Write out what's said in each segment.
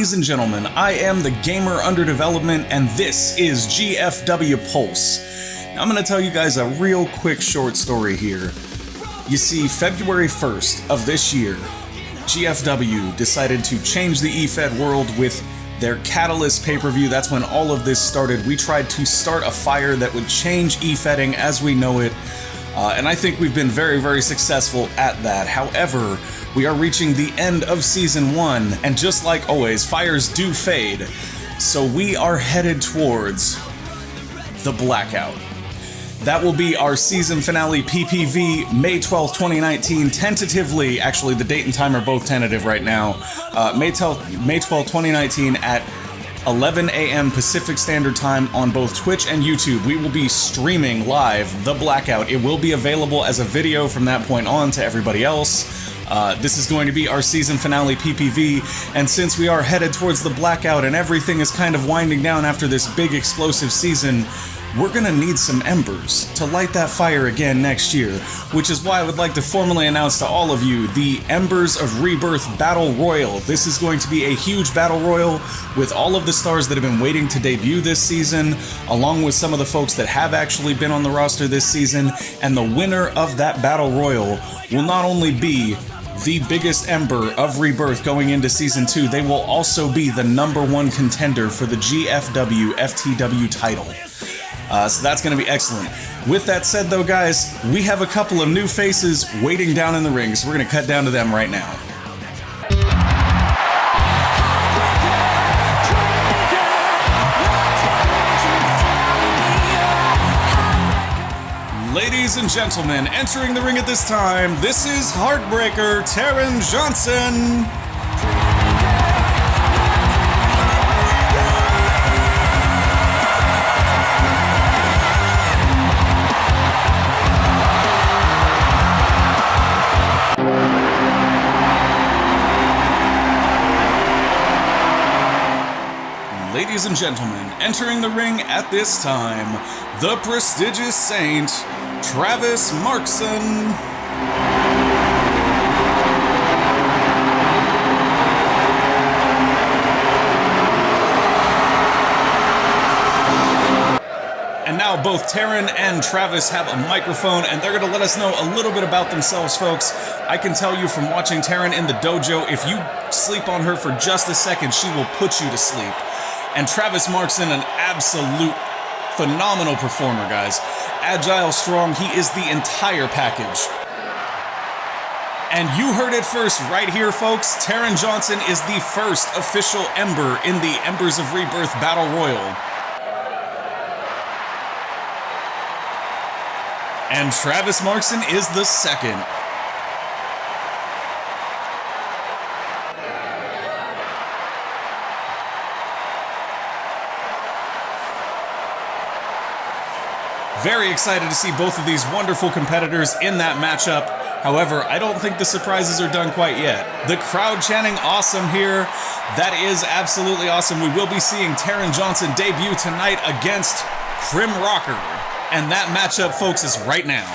Ladies and gentlemen, I am the Gamer Under Development, and this is GFW Pulse. Now, I'm going to tell you guys a real quick short story here. You see, February 1st of this year, GFW decided to change the eFed world with their Catalyst pay-per-view. That's when all of this started. We tried to start a fire that would change eFedding as we know it, and I think we've been very, very successful at that. However, we are reaching the end of Season 1, and just like always, fires do fade. So we are headed towards the Blackout. That will be our season finale PPV, May 12th, 2019, tentatively. Actually, the date and time are both tentative right now. May 12th, 2019 at 11 a.m. Pacific Standard Time on both Twitch and YouTube. We will be streaming live the Blackout. It will be available as a video from that point on to everybody else. This is going to be our season finale PPV, and since we are headed towards the Blackout and everything is kind of winding down after this big explosive season, we're gonna need some embers to light that fire again next year, which is why I would like to formally announce to all of you the Embers of Rebirth Battle Royal. This is going to be a huge battle royal with all of the stars that have been waiting to debut this season, along with some of the folks that have actually been on the roster this season, and the winner of that battle royal will not only be the biggest Ember of Rebirth going into Season 2, they will also be the #1 contender for the GFW FTW title. So that's going to be excellent. With that said though, guys, we have a couple of new faces waiting down in the ring, so we're going to cut down to them right now. Ladies and gentlemen, entering the ring at this time, this is Heartbreaker Taran Johnson. Ladies and gentlemen, entering the ring at this time, the prestigious Saint, Travis Markson. And now both Taran and Travis have a microphone, and they're going to let us know a little bit about themselves, folks. I can tell you from watching Taran in the dojo, if you sleep on her for just a second, she will put you to sleep. And Travis Markson, an absolute phenomenal performer, guys. Agile, strong, he is the entire package. And you heard it first right here, folks. Taran Johnson is the first official Ember in the Embers of Rebirth Battle Royal. And Travis Markson is the second. Very excited to see both of these wonderful competitors in that matchup. However, I don't think the surprises are done quite yet. The crowd chanting awesome here. That is absolutely awesome. We will be seeing Taran Johnson debut tonight against Crim Rocker. And that matchup, folks, is right now.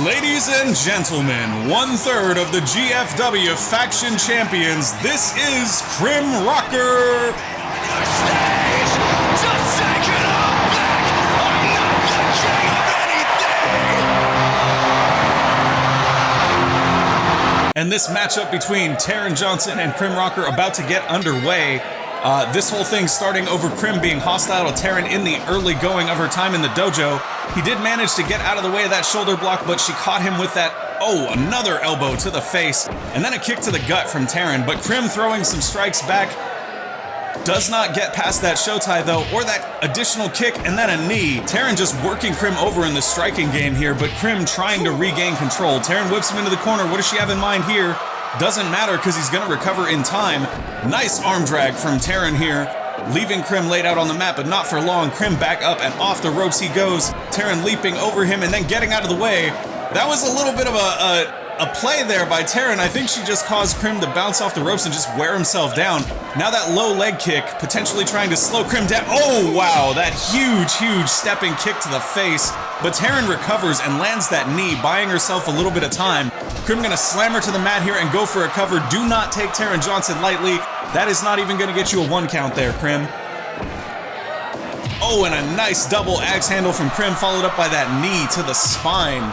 Ladies and gentlemen, 1/3 of the GFW faction champions, this is Crim Rocker. And this matchup between Taran Johnson and Crim Rocker about to get underway. This whole thing starting over Crim being hostile to Taran in the early going of her time in the dojo. He did manage to get out of the way of that shoulder block, but she caught him with that, another elbow to the face, and then a kick to the gut from Taran. But Crim throwing some strikes back. Does not get past that show tie though, or that additional kick, and then a knee. Taran just working Crim over in the striking game here, but Crim trying to regain control. Taran whips him into the corner. What does she have in mind here? Doesn't matter because he's going to recover in time. Nice arm drag from Taran here, leaving Crim laid out on the mat, but not for long. Crim back up and off the ropes he goes. Taran leaping over him and then getting out of the way. That was a little bit of a a play there by Taran. I think she just caused Krim to bounce off the ropes and just wear himself down. Now that low leg kick, potentially trying to slow Krim down. Oh, wow, that huge stepping kick to the face. But Taran recovers and lands that knee, buying herself a little bit of time. Krim gonna slam her to the mat here and go for a cover. Do not take Taran Johnson lightly. That is not even gonna get you a 1 count there, Krim. Oh, and a nice double axe handle from Krim, followed up by that knee to the spine.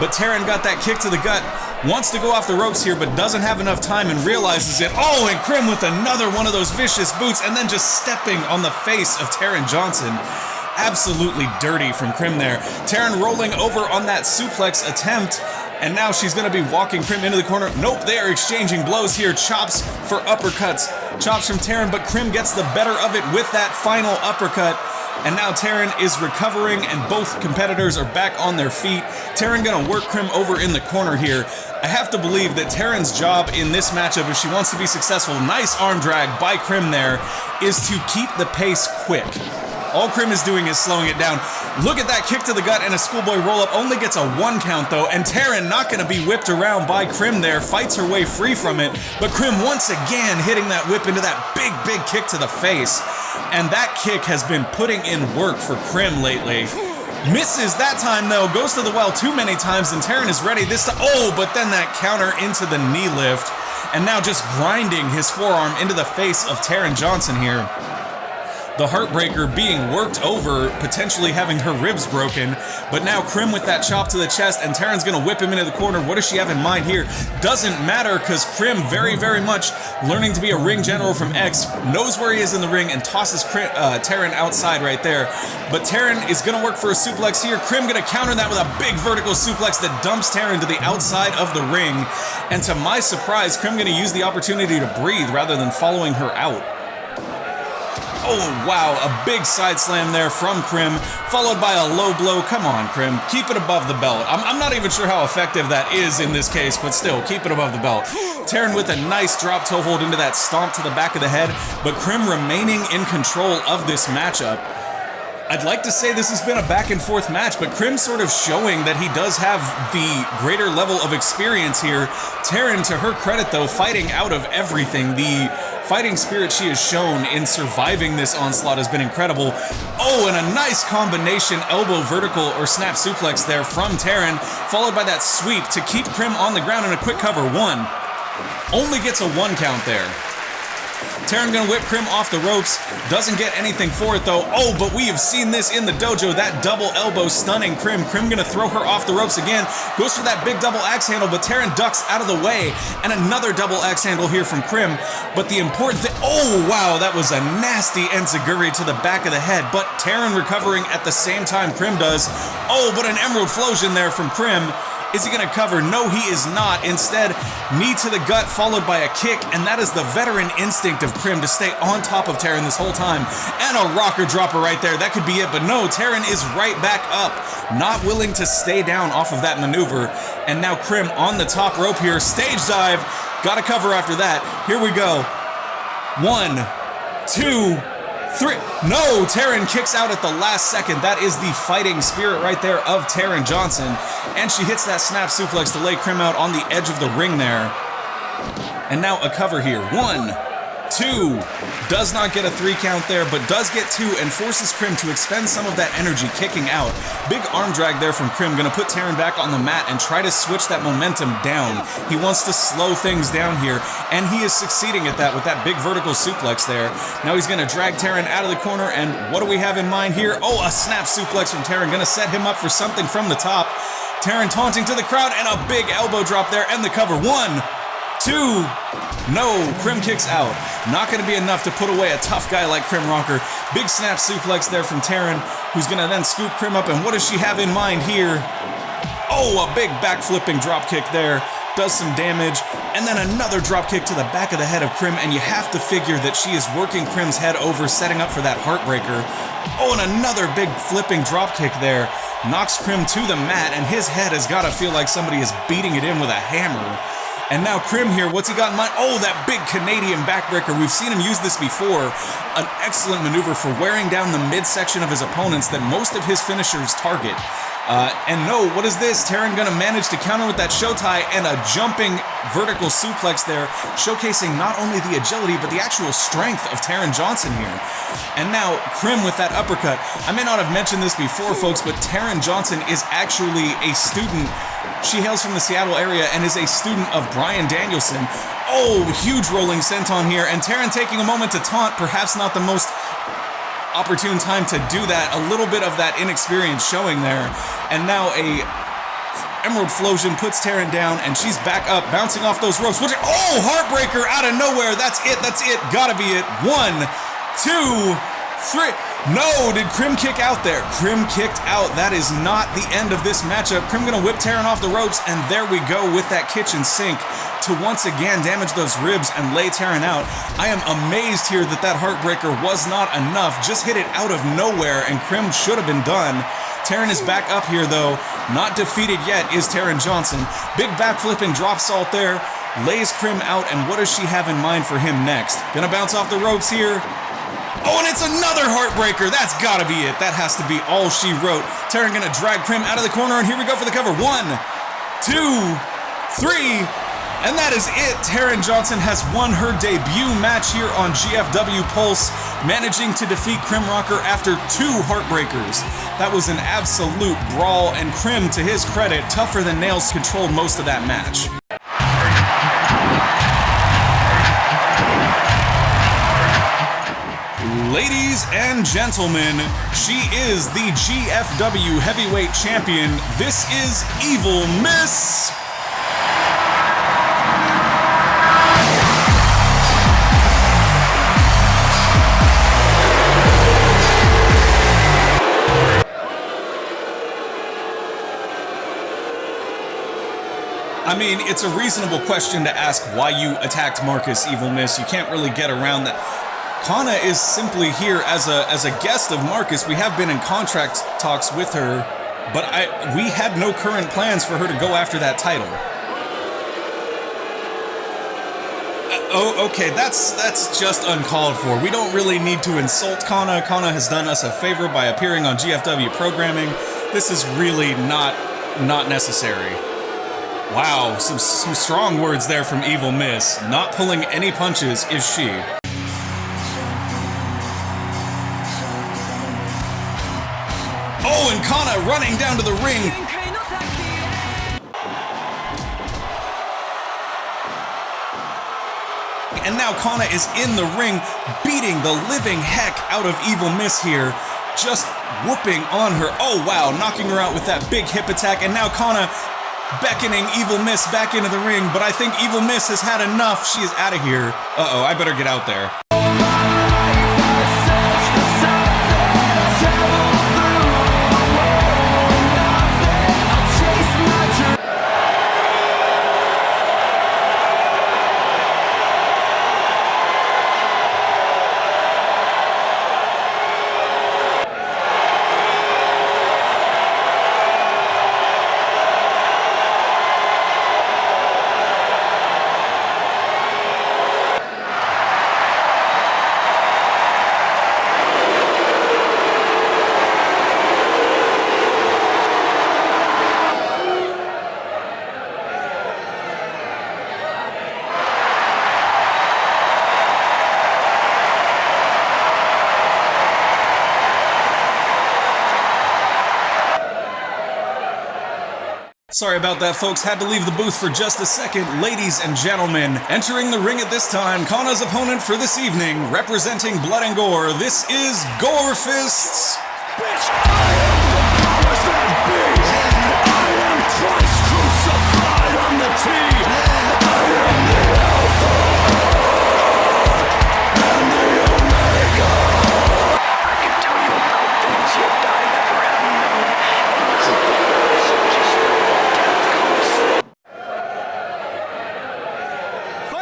But Taran got that kick to the gut, wants to go off the ropes here, but doesn't have enough time and realizes it. Oh, and Krim with another one of those vicious boots, and then just stepping on the face of Taran Johnson. Absolutely dirty from Krim there. Taran rolling over on that suplex attempt, and now she's going to be walking Krim into the corner. Nope, they are exchanging blows here. Chops for uppercuts. Chops from Taran, but Krim gets the better of it with that final uppercut. And now Taran is recovering, and both competitors are back on their feet. Taran gonna work Krim over in the corner here. I have to believe that Taran's job in this matchup, if she wants to be successful, nice arm drag by Krim there, is to keep the pace quick. All Krim is doing is slowing it down. Look at that kick to the gut and a schoolboy roll-up. Only gets a 1 count though, and Taran not gonna be whipped around by Krim there. Fights her way free from it, but Krim once again hitting that whip into that big kick to the face. And that kick has been putting in work for Krim lately. Misses that time though, goes to the well too many times, and Taran is ready this time. Oh, but then that counter into the knee lift, and now just grinding his forearm into the face of Taran Johnson here. The Heartbreaker being worked over, potentially having her ribs broken, but now Krim with that chop to the chest, and Taran's gonna whip him into the corner. What does she have in mind here? Doesn't matter, because Krim very much learning to be a ring general from X, knows where he is in the ring and tosses Taran outside right there. But Taran is gonna work for a suplex here. Krim gonna counter that with a big vertical suplex that dumps Taran to the outside of the ring. And to my surprise, Krim gonna use the opportunity to breathe rather than following her out. Oh, wow, a big side slam there from Krim, followed by a low blow. Come on, Krim, keep it above the belt. I'm not even sure how effective that is in this case, but still, keep it above the belt. Taran with a nice drop toe hold into that stomp to the back of the head, but Krim remaining in control of this matchup. I'd like to say this has been a back and forth match, but Krim sort of showing that he does have the greater level of experience here. Taran, to her credit though, fighting out of everything. The fighting spirit she has shown in surviving this onslaught has been incredible. Oh, and a nice combination elbow vertical or snap suplex there from Taran, followed by that sweep to keep Krim on the ground and a quick cover. 1. Only gets a 1 count there. Taran gonna whip Krim off the ropes, doesn't get anything for it though. Oh, but we have seen this in the dojo, that double elbow stunning Krim. Krim gonna throw her off the ropes again, goes for that big double axe handle, but Taran ducks out of the way, and another double axe handle here from Krim. But the important thing, oh wow, that was a nasty enziguri to the back of the head, but Taran recovering at the same time Krim does. Oh, but an emerald flosion there from Krim. Is he gonna cover? No, he is not. Instead, knee to the gut followed by a kick, and that is the veteran instinct of Krim to stay on top of Taran this whole time. And a rocker dropper right there. That could be it, but no, Taran is right back up, not willing to stay down off of that maneuver. And now Krim on the top rope here. Stage dive. Gotta cover after that. Here we go. 1, 2, 3. No, Taran kicks out at the last second. That is the fighting spirit right there of Taran Johnson. And she hits that snap suplex to lay Krim out on the edge of the ring there. And now a cover here. 1, 2. Does not get a 3 count there, but does get 2 and forces Krim to expend some of that energy kicking out. Big arm drag there from Krim, gonna put Taran back on the mat and try to switch that momentum down. He wants to slow things down here, and he is succeeding at that with that big vertical suplex there. Now he's gonna drag Taran out of the corner, and what do we have in mind here? Oh, a snap suplex from Taran, gonna set him up for something from the top. Taran taunting to the crowd, and a big elbow drop there, and the cover. 1, 2. No, Krim kicks out. Not going to be enough to put away a tough guy like Krim Rocker. Big snap suplex there from Taran, who's going to then scoop Krim up. And what does she have in mind here? Oh, a big back-flipping drop kick there. Does some damage. And then another drop kick to the back of the head of Krim. And you have to figure that she is working Krim's head over, setting up for that Heartbreaker. Oh, and another big flipping drop kick there. Knocks Krim to the mat, and his head has got to feel like somebody is beating it in with a hammer. And now Krim here, what's he got in mind? Oh, that big Canadian backbreaker. We've seen him use this before. An excellent maneuver for wearing down the midsection of his opponents that most of his finishers target. And no, what is this? Taran gonna manage to counter with that show tie and a jumping vertical suplex there, showcasing not only the agility, but the actual strength of Taran Johnson here. And now, Krim with that uppercut. I may not have mentioned this before, folks, but Taran Johnson is actually a student. She hails from the Seattle area and is a student of Bryan Danielson. Oh, huge rolling senton here, and Taran taking a moment to taunt, perhaps not the most opportune time to do that. A little bit of that inexperience showing there. And now a Emerald Flosion puts Taran down, and she's back up, bouncing off those ropes. Oh, Heartbreaker out of nowhere. That's it. Gotta be it. 1, 2, 3. No, did Krim kick out there? Krim kicked out. That is not the end of this matchup. Krim gonna whip Taran off the ropes, and there we go with that kitchen sink to once again damage those ribs and lay Taran out. I am amazed here that that Heartbreaker was not enough. Just hit it out of nowhere, and Krim should have been done. Taran is back up here, though. Not defeated yet is Taran Johnson. Big backflipping drop salt there. Lays Krim out, and what does she have in mind for him next? Gonna bounce off the ropes here. Oh, and it's another Heartbreaker. That's gotta be it. That has to be all she wrote. Taran gonna drag Krim out of the corner, and here we go for the cover. 1, 2, 3. And that is it. Taran Johnson has won her debut match here on GFW Pulse, managing to defeat Krim Rocker after 2 Heartbreakers. That was an absolute brawl, and Krim, to his credit, tougher than nails, controlled most of that match. Ladies and gentlemen, she is the GFW Heavyweight Champion. This is Evil Miss. I mean, it's a reasonable question to ask why you attacked Marcus, Evil Miss. You can't really get around that. Kanna is simply here as a guest of Marcus. We have been in contract talks with her, but we had no current plans for her to go after that title. Oh, okay, that's just uncalled for. We don't really need to insult Kanna. Kanna has done us a favor by appearing on GFW programming. This is really not necessary. Wow, some strong words there from Evil Miss. Not pulling any punches is she. Oh, and Kanna running down to the ring. And now Kanna is in the ring, beating the living heck out of Evil Miss here. Just whooping on her. Oh, wow, knocking her out with that big hip attack. And now Kanna beckoning Evil Miss back into the ring. But I think Evil Miss has had enough. She is out of here. Uh-oh, I better get out there. Sorry about that, folks. Had to leave the booth for just a second. Ladies and gentlemen, entering the ring at this time, Kanna's opponent for this evening, representing Blood and Gore, this is Gorfists. Bitch, I am the powers that be. I am Christ crucified on the T. I am the Alpha and the Omega. I can tell you about things you'll die never having known.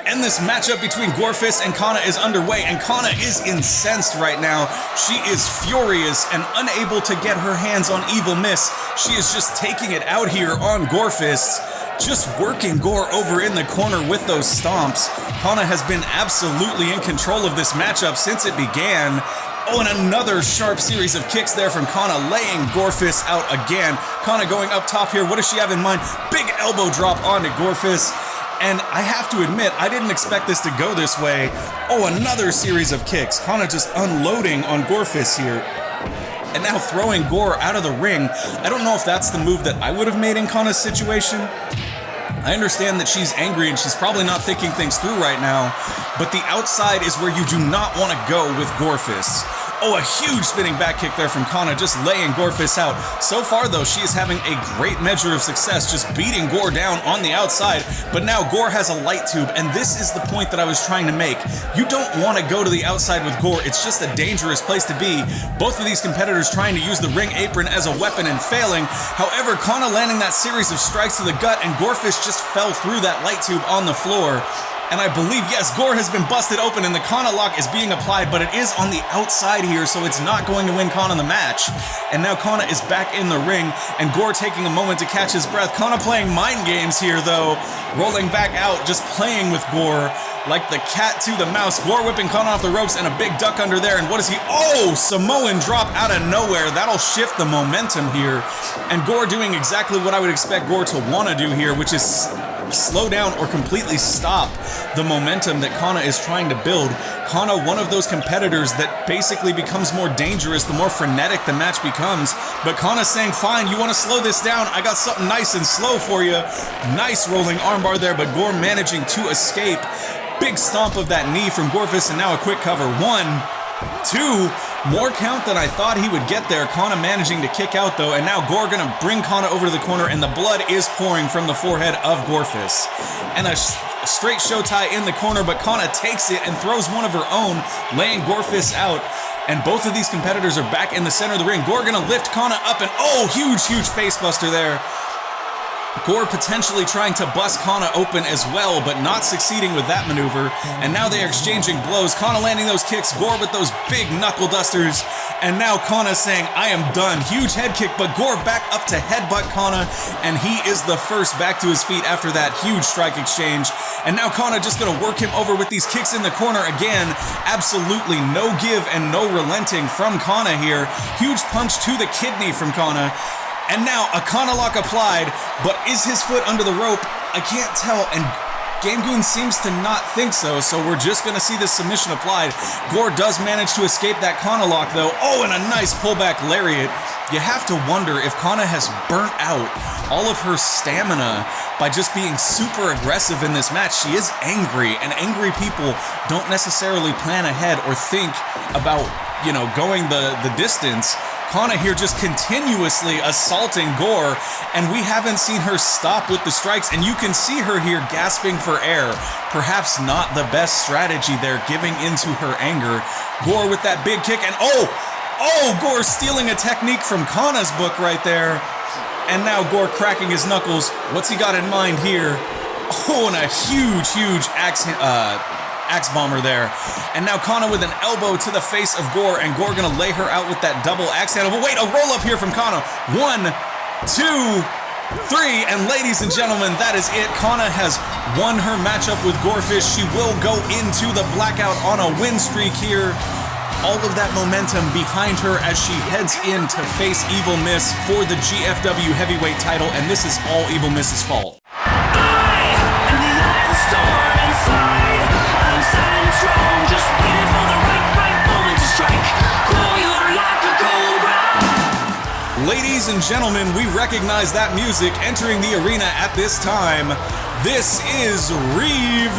And this matchup between Gorfists and Kanna is underway, and Kanna is incensed right now. She is furious and unable to get her hands on Evil Miss. She is just taking it out here on Gorfists, just working Gore over in the corner with those stomps. Kanna has been absolutely in control of this matchup since it began. Oh, and another sharp series of kicks there from Kanna, laying Gorfists out again. Kanna going up top here. What does she have in mind? Big elbow drop onto Gorfists. And I have to admit, I didn't expect this to go this way. Oh, another series of kicks. Kanna just unloading on Gorfists here. And now throwing Gor out of the ring. I don't know if that's the move that I would have made in Kanna's situation. I understand that she's angry and she's probably not thinking things through right now, but the outside is where you do not want to go with Gorfists. Oh, a huge spinning back kick there from Kanna, just laying Gorfists out. So far, though, she is having a great measure of success, just beating Gor down on the outside. But now Gor has a light tube, and this is the point that I was trying to make. You don't want to go to the outside with Gor. It's just a dangerous place to be. Both of these competitors trying to use the ring apron as a weapon and failing. However, Kanna landing that series of strikes to the gut, and Gorfist just fell through that light tube on the floor. And I believe, yes, Gor has been busted open and the Kanna lock is being applied, but it is on the outside here, so it's not going to win Kanna the match. And now Kanna is back in the ring, and Gor taking a moment to catch his breath. Kanna playing mind games here, though, rolling back out, just playing with Gor like the cat to the mouse. Gor whipping Kanna off the ropes and a big duck under there. And what is he? Oh, Samoan drop out of nowhere. That'll shift the momentum here. And Gor doing exactly what I would expect Gor to want to do here, which is slow down or completely stop the momentum that Kanna is trying to build. Kanna, one of those competitors that basically becomes more dangerous the more frenetic the match becomes. But Kanna's saying, fine, you want to slow this down? I got something nice and slow for you. Nice rolling armbar there, but Gor managing to escape. Big stomp of that knee from Gorfist, and now a quick cover. 1, 2, more count than I thought he would get there. Kanna managing to kick out though, and now Gor gonna bring Kanna over to the corner, and the blood is pouring from the forehead of Gorfist. And a straight show tie in the corner, but Kanna takes it and throws one of her own, laying Gorfist out. And both of these competitors are back in the center of the ring. Gor gonna lift Kanna up, and oh, huge face buster there. Gor potentially trying to bust Kanna open as well, but not succeeding with that maneuver. And now they are exchanging blows. Kanna landing those kicks, Gor with those big knuckle dusters. And now Kanna saying, I am done. Huge head kick, but Gor back up to headbutt Kanna, and he is the first back to his feet after that huge strike exchange. And now Kanna just gonna work him over with these kicks in the corner again. Absolutely no give and no relenting from Kanna here. Huge punch to the kidney from Kanna. And now a Kanna lock applied, but is his foot under the rope? I can't tell, and Game Goon seems to not think so, so we're just gonna see the submission applied. Gor does manage to escape that Kanna lock though. Oh, and a nice pullback lariat. You have to wonder if Kanna has burnt out all of her stamina by just being super aggressive in this match. She is angry, and angry people don't necessarily plan ahead or think about, you know, going the distance. Kanna here just continuously assaulting Gor, and we haven't seen her stop with the strikes, and you can see her here gasping for air. Perhaps not the best strategy there, giving into her anger. Gor with that big kick, and oh, Gor stealing a technique from Kanna's book right there. And now Gor cracking his knuckles. What's he got in mind here? Oh, and a huge axe bomber there. And now Kanna with an elbow to the face of Gor, and Gor gonna lay her out with that double axe handle. But wait, a roll up here from Kanna. 1, 2, 3, and ladies and gentlemen, that is it. Kanna has won her matchup with Gorfists. She will go into the blackout on a win streak here. All of that momentum behind her as she heads in to face Evil Miss for the GFW heavyweight title, and this is all Evil Miss's fault. Ladies and gentlemen, we recognize that music entering the arena at this time. This is Reeve.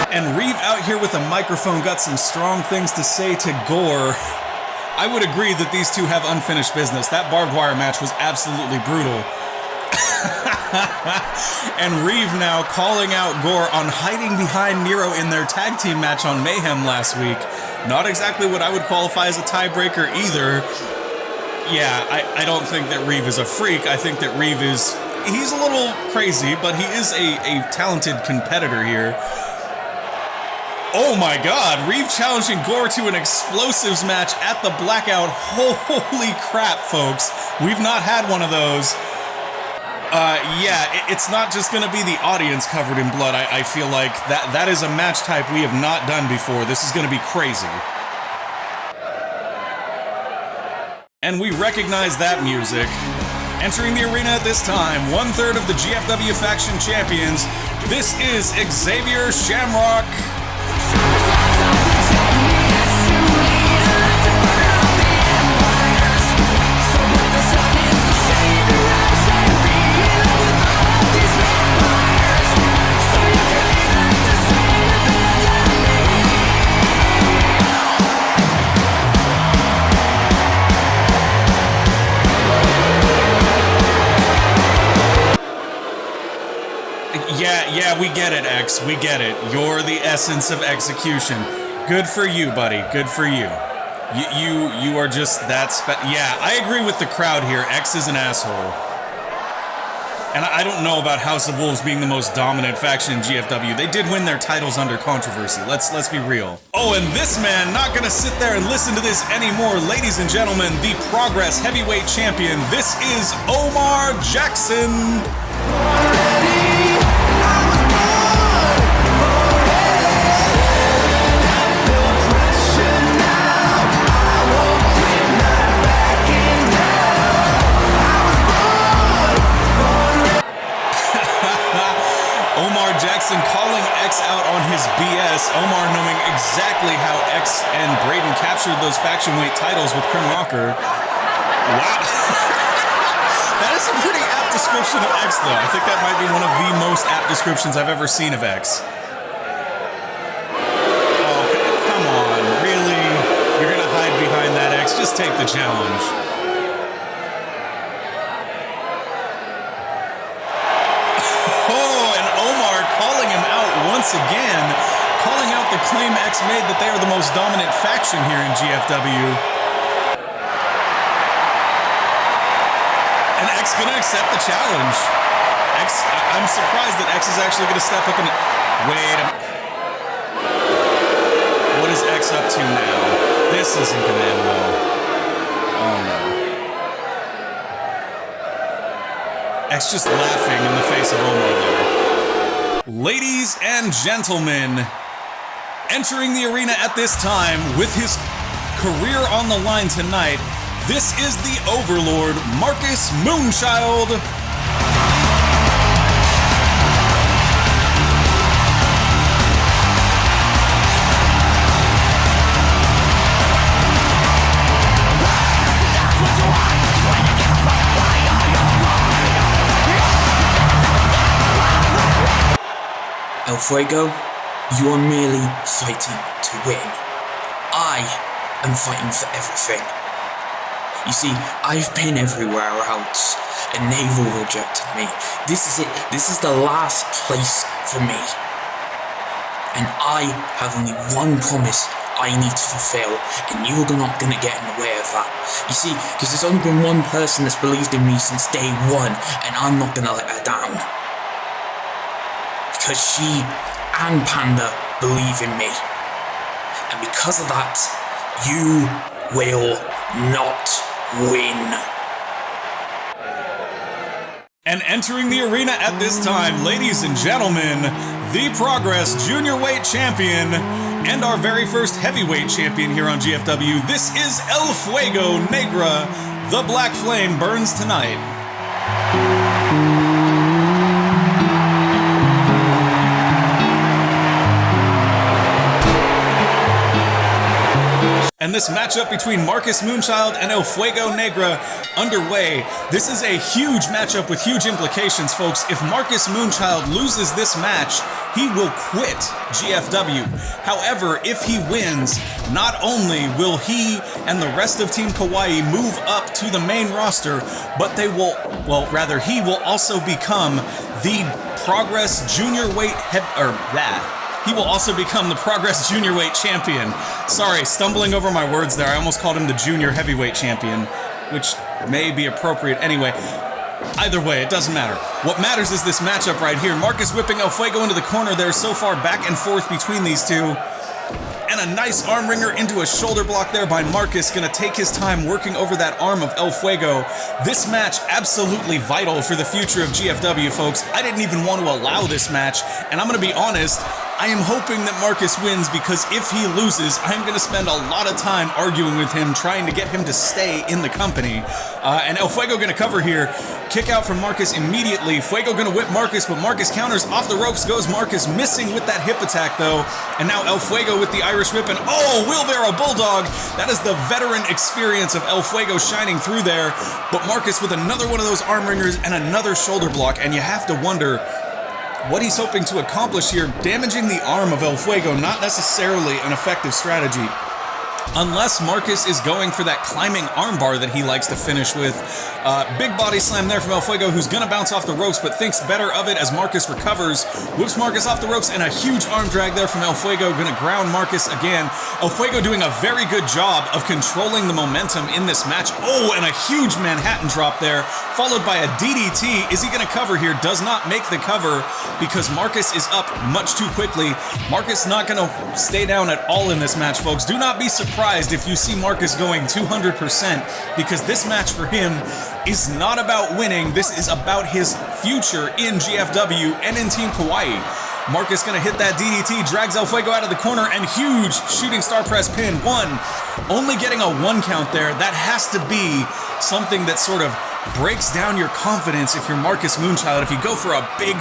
And Reeve out here with a microphone got some strong things to say to Gor. I would agree that these two have unfinished business. That barbed wire match was absolutely brutal. And Reeve now calling out Gor on hiding behind Nero in their tag team match on Mayhem last week. Not exactly what I would qualify as a tiebreaker either. Yeah, I don't think that Reeve is a freak. I think that Reeve he's a little crazy, but he is a talented competitor here. Oh my god, Reeve challenging Gore to an explosives match at the Blackout. Holy crap, folks. We've not had one of those. Yeah, it's not just gonna be the audience covered in blood. I feel like that is a match type we have not done before. This is gonna be crazy. And we recognize that music. Entering the arena at this time, 1/3 of the GFW faction champions, this is Xavier Shamrock. Yeah, we get it, X. We get it. You're the essence of execution. Good for you, buddy. Good for you. You are just that yeah, I agree with the crowd here. X is an asshole. And I don't know about House of Wolves being the most dominant faction in GFW. They did win their titles under controversy. Let's be real. Oh, and this man not gonna sit there and listen to this anymore. Ladies and gentlemen, the Progress Heavyweight Champion. This is Omar Jackson. Jackson calling X out on his BS. Omar knowing exactly how X and Braden captured those faction weight titles with Krim Rocker. Wow. That is a pretty apt description of X, though. I think that might be one of the most apt descriptions I've ever seen of X. Oh, come on. Really? You're gonna hide behind that, X? Just take the challenge. Once again, calling out the claim X made that they are the most dominant faction here in GFW. And X gonna accept the challenge. I'm surprised that X is actually gonna step up and... Wait a... What is X up to now? This isn't gonna end well. Oh no. X just laughing in the face of Omar there. Ladies and gentlemen, entering the arena at this time with his career on the line tonight, this is the Overlord, Marcus Moonchild. El Fuego, you are merely fighting to win. I am fighting for everything. You see, I've been everywhere else, and they've all rejected me. This is it. This is the last place for me. And I have only one promise I need to fulfill, and you're not going to get in the way of that. You see, because there's only been one person that's believed in me since day one, and I'm not going to let her down. Because she and Panda believe in me. And because of that, you will not win. And entering the arena at this time, ladies and gentlemen, the Progress Junior Weight Champion and our very first Heavyweight Champion here on GFW, this is El Fuego Negra. The Black Flame burns tonight. And this matchup between Marcus Moonchild and El Fuego Negra underway. This is a huge matchup with huge implications, folks. If Marcus Moonchild loses this match, he will quit GFW. However, if he wins, not only will he and the rest of Team Kawaii move up to the main roster, but they will, well, rather, he will also become the Progress Junior Weight He will also become the Progress Junior Weight Champion. Sorry, stumbling over my words there. I almost called him the Junior Heavyweight Champion, which may be appropriate anyway. Either way, it doesn't matter. What matters is this matchup right here. Marcus whipping El Fuego into the corner there. So far back and forth between these two. and a nice arm wringer into a shoulder block there by Marcus. Gonna take his time working over that arm of El Fuego. This match absolutely vital for the future of GFW, folks. I didn't even want to allow this match, and I'm gonna be honest, I am hoping that Marcus wins, because if he loses, I'm going to spend a lot of time arguing with him, trying to get him to stay in the company. And El Fuego going to cover here. Kick out from Marcus immediately. Fuego going to whip Marcus, but Marcus counters. Off the ropes goes Marcus, missing with that hip attack, though. And now El Fuego with the Irish whip, and oh, wheelbarrow bulldog. That is the veteran experience of El Fuego shining through there. But Marcus with another one of those arm ringers and another shoulder block, and you have to wonder what he's hoping to accomplish here. Damaging the arm of El Fuego, not necessarily an effective strategy, unless Marcus is going for that climbing armbar that he likes to finish with. Big body slam there from El Fuego, who's gonna bounce off the ropes, but thinks better of it as Marcus recovers. Whips Marcus off the ropes, and a huge arm drag there from El Fuego, gonna ground Marcus again. El Fuego doing a very good job of controlling the momentum in this match. Oh, and a huge Manhattan drop there, followed by a DDT. Is he gonna cover here? Does not make the cover, because Marcus is up much too quickly. Marcus not gonna stay down at all in this match, folks. Do not be surprised if you see Marcus going 200%, because this match for him is not about winning. This is about his future in GFW and in Team Kauai. Marcus gonna hit that DDT, drags El Fuego out of the corner, and huge shooting star press pin. One. Only getting a 1 count there. That has to be something that sort of breaks down your confidence if you're Marcus Moonchild. If you go for a big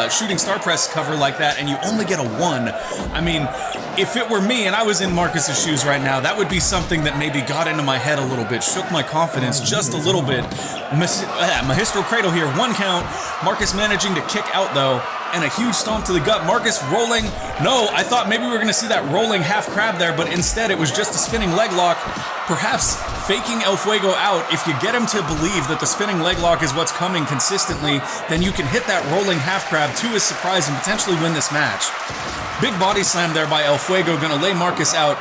shooting star press cover like that and you only get a 1, I mean, if it were me and I was in Marcus's shoes right now, that would be something that maybe got into my head a little bit, shook my confidence just a little bit. Mahistral Cradle here, 1 count. Marcus managing to kick out though, and a huge stomp to the gut. Marcus rolling. No, I thought maybe we were going to see that rolling half crab there, but instead it was just a spinning leg lock. Perhaps faking El Fuego out. If you get him to believe that the spinning leg lock is what's coming consistently, then you can hit that rolling half crab to his surprise and potentially win this match. Big body slam there by El Fuego, going to lay Marcus out.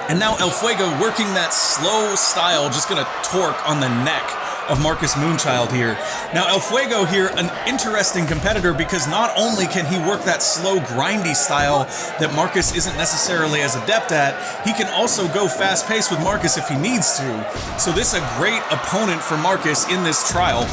And now El Fuego working that slow style, just going to torque on the neck of Marcus Moonchild here. Now El Fuego here, an interesting competitor, because not only can he work that slow grindy style that Marcus isn't necessarily as adept at, he can also go fast paced with Marcus if he needs to. So this is a great opponent for Marcus in this trial.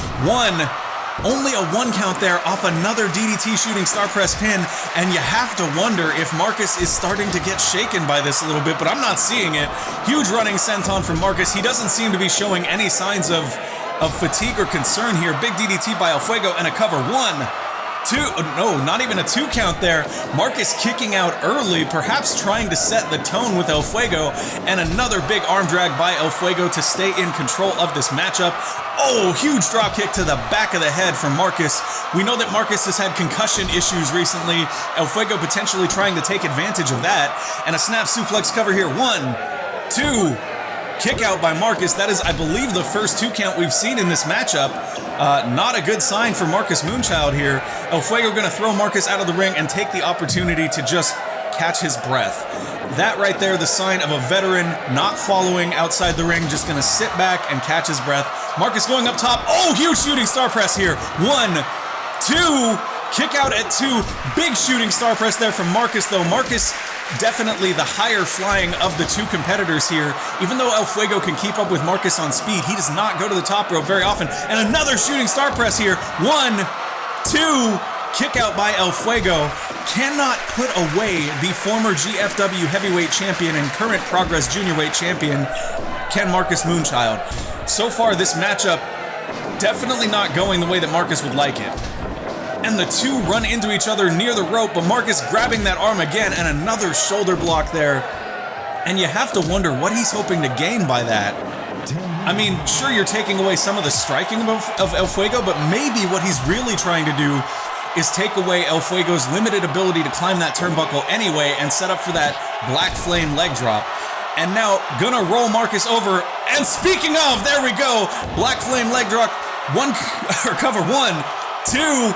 Only a 1 count there off another DDT shooting star press pin, and you have to wonder if Marcus is starting to get shaken by this a little bit, but I'm not seeing it. Huge running senton from Marcus. He doesn't seem to be showing any signs of fatigue or concern here. Big DDT by El Fuego and a cover. 1, 2, no, not even a 2 count there. Marcus kicking out early, perhaps trying to set the tone with El Fuego, and another big arm drag by El Fuego to stay in control of this matchup. Oh, huge drop kick to the back of the head from Marcus. We know that Marcus has had concussion issues recently. El Fuego potentially trying to take advantage of that. And a snap suplex cover here. 1, 2, kick out by Marcus. That is, I believe, the first 2 count we've seen in this matchup. Not a good sign for Marcus Moonchild here. El Fuego going to throw Marcus out of the ring and take the opportunity to just catch his breath. That right there, the sign of a veteran not following outside the ring, just gonna sit back and catch his breath. Marcus going up top. Oh, huge shooting star press here. 1, 2, kick out at 2. Big shooting star press there from Marcus though. Marcus definitely the higher flying of the 2 competitors here. Even though El Fuego can keep up with Marcus on speed, he does not go to the top rope very often. And another shooting star press here. 1, 2, kick out by El Fuego. Cannot put away the former GFW heavyweight champion and current Progress junior weight champion, Ken Marcus Moonchild. So far, this matchup definitely not going the way that Marcus would like it. And the 2 run into each other near the rope, but Marcus grabbing that arm again, and another shoulder block there. And you have to wonder what he's hoping to gain by that. I mean, sure, you're taking away some of the striking of El Fuego, but maybe what he's really trying to do is take away El Fuego's limited ability to climb that turnbuckle anyway and set up for that Black Flame leg drop. And now, gonna roll Marcus over. And speaking of, there we go. Black Flame leg drop. Cover 1, 2,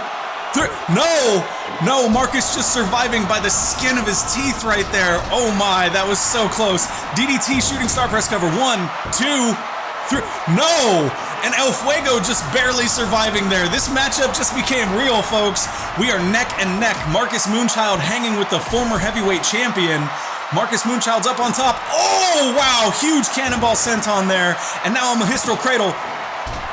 3. No, Marcus just surviving by the skin of his teeth right there. Oh my, that was so close. DDT shooting star press cover. 1, 2, 3. No! And El Fuego just barely surviving there. This matchup just became real, folks. We are neck and neck. Marcus Moonchild hanging with the former heavyweight champion. Marcus Moonchild's up on top. Oh, wow, huge cannonball senton there. And now a Mahistral Cradle.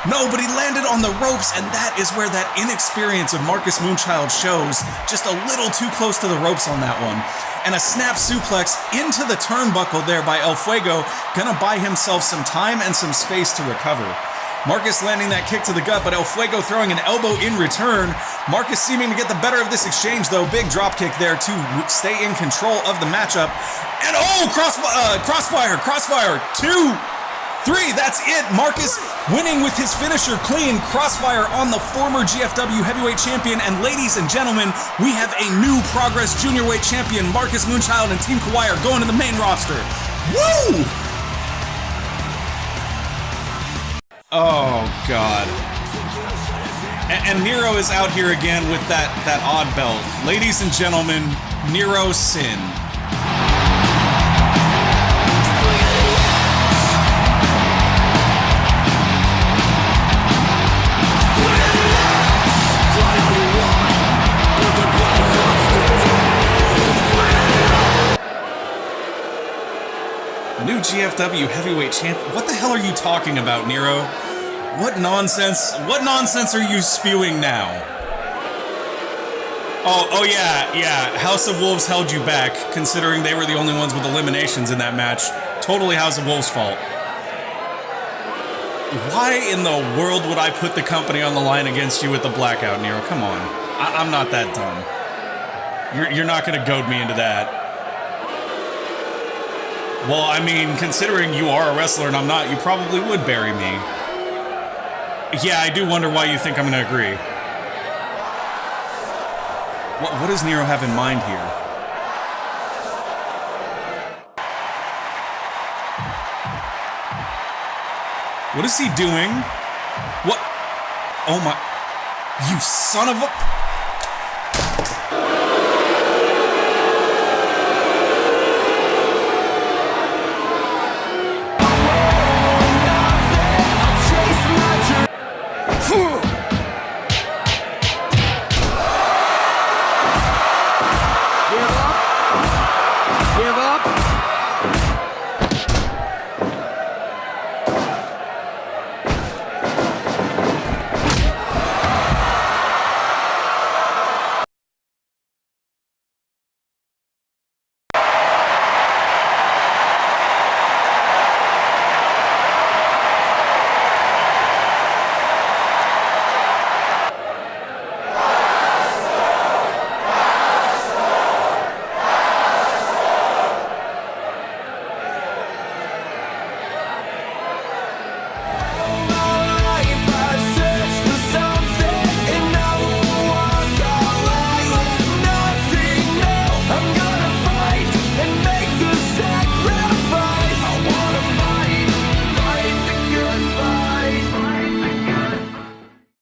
No, but he landed on the ropes, and that is where that inexperience of Marcus Moonchild shows. Just a little too close to the ropes on that one. And a snap suplex into the turnbuckle there by El Fuego, gonna buy himself some time and some space to recover. Marcus landing that kick to the gut, but El Fuego throwing an elbow in return. Marcus seeming to get the better of this exchange, though. Big drop kick there to stay in control of the matchup. And oh, crossfire. 2, 3, that's it. Marcus winning with his finisher clean. Crossfire on the former GFW heavyweight champion. And ladies and gentlemen, we have a new Progress Junior weight champion. Marcus Moonchild and Team Kawhi are going to the main roster. Woo! Oh, God. And Nero is out here again with that odd belt. Ladies and gentlemen, Nero Sin. New GFW heavyweight champ. What the hell are you talking about, Nero? What nonsense are you spewing now? Oh yeah, House of Wolves held you back, considering they were the only ones with eliminations in that match. Totally House of Wolves' fault. Why in the world would I put the company on the line against you with the blackout, Nero? Come on. I'm not that dumb. You're not gonna goad me into that. Well, I mean, considering you are a wrestler and I'm not, you probably would bury me. Yeah, I do wonder why you think I'm gonna agree. What does Nero have in mind here? What is he doing? What? Oh my... You son of a...